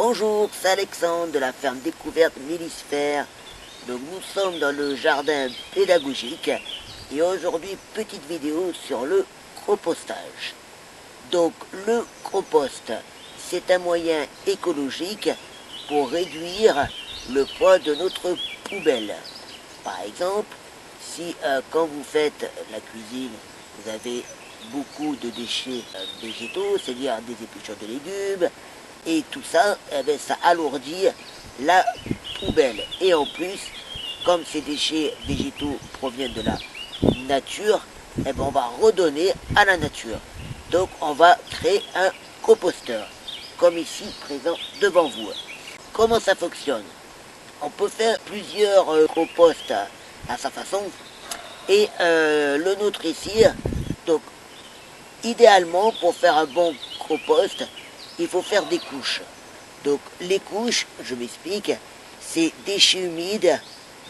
Bonjour, c'est Alexandre de la ferme découverte Mélisphère. Donc nous sommes dans le jardin pédagogique et aujourd'hui petite vidéo sur le compostage. Donc le compost, c'est un moyen écologique pour réduire le poids de notre poubelle. Par exemple, si quand vous faites la cuisine, vous avez beaucoup de déchets végétaux, c'est-à-dire des épluchures de légumes, et tout ça, ça alourdit la poubelle. Et en plus, comme ces déchets végétaux proviennent de la nature, on va redonner à la nature. Donc on va créer un composteur, comme ici présent devant vous. Comment ça fonctionne? On peut faire plusieurs composts à sa façon. Et le nôtre ici, donc idéalement pour faire un bon compost, il faut faire des couches. Donc les couches, je m'explique, c'est déchets humides,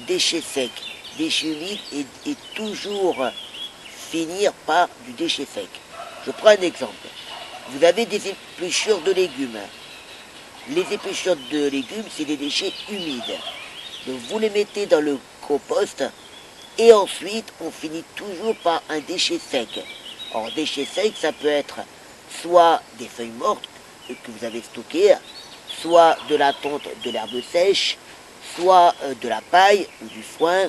déchets secs. Déchets humides et toujours finir par du déchet sec. Je prends un exemple. Vous avez des épluchures de légumes. Les épluchures de légumes, c'est des déchets humides. Donc vous les mettez dans le compost et ensuite on finit toujours par un déchet sec. Or déchet sec, ça peut être soit des feuilles mortes que vous avez stockées, soit de la tonte de l'herbe sèche, soit de la paille ou du foin,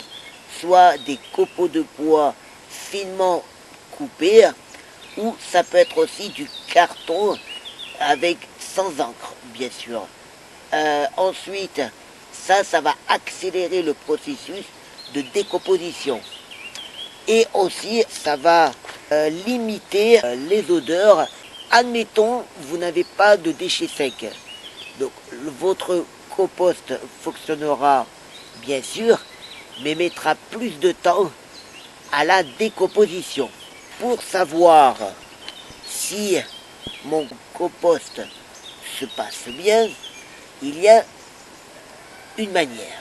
soit des copeaux de bois finement coupés, ou ça peut être aussi du carton avec sans encre, bien sûr. Ensuite, ça va accélérer le processus de décomposition. Et aussi, ça va limiter les odeurs. Admettons, vous n'avez pas de déchets secs. Donc, votre compost fonctionnera, bien sûr, mais mettra plus de temps à la décomposition. Pour savoir si mon compost se passe bien, il y a une manière.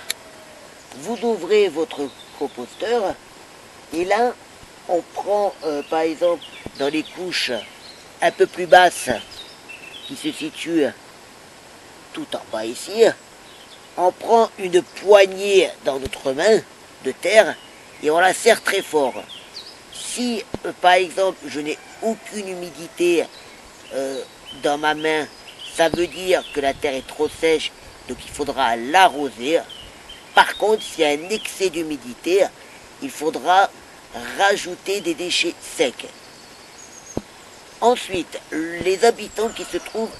Vous ouvrez votre composteur et là, on prend par exemple dans les couches un peu plus basses qui se situent tout en bas ici, on prend une poignée dans notre main de terre et on la serre très fort. Si par exemple je n'ai aucune humidité dans ma main, ça veut dire que la terre est trop sèche, donc il faudra l'arroser. Par contre, s'il y a un excès d'humidité, il faudra rajouter des déchets secs. Ensuite, les habitants qui se trouvent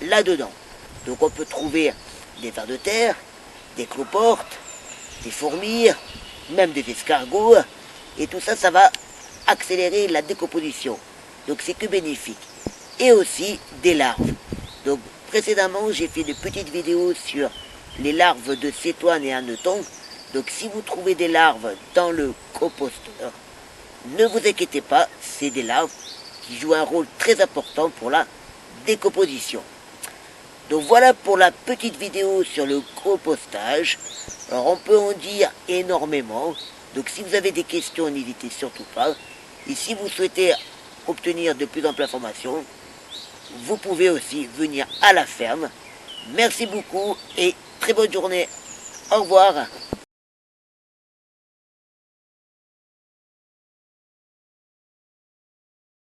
là-dedans. Donc on peut trouver des vers de terre, des cloportes, des fourmis, même des escargots. Et tout ça, ça va accélérer la décomposition. Donc c'est que bénéfique. Et aussi des larves. Donc précédemment, j'ai fait de petites vidéos sur les larves de cétoine et hannetons. Donc si vous trouvez des larves dans le composteur, ne vous inquiétez pas, c'est des larves qui jouent un rôle très important pour la décomposition. Donc voilà pour la petite vidéo sur le compostage. Alors on peut en dire énormément. Donc si vous avez des questions, n'hésitez surtout pas. Et si vous souhaitez obtenir de plus amples informations, vous pouvez aussi venir à la ferme. Merci beaucoup et très bonne journée. Au revoir.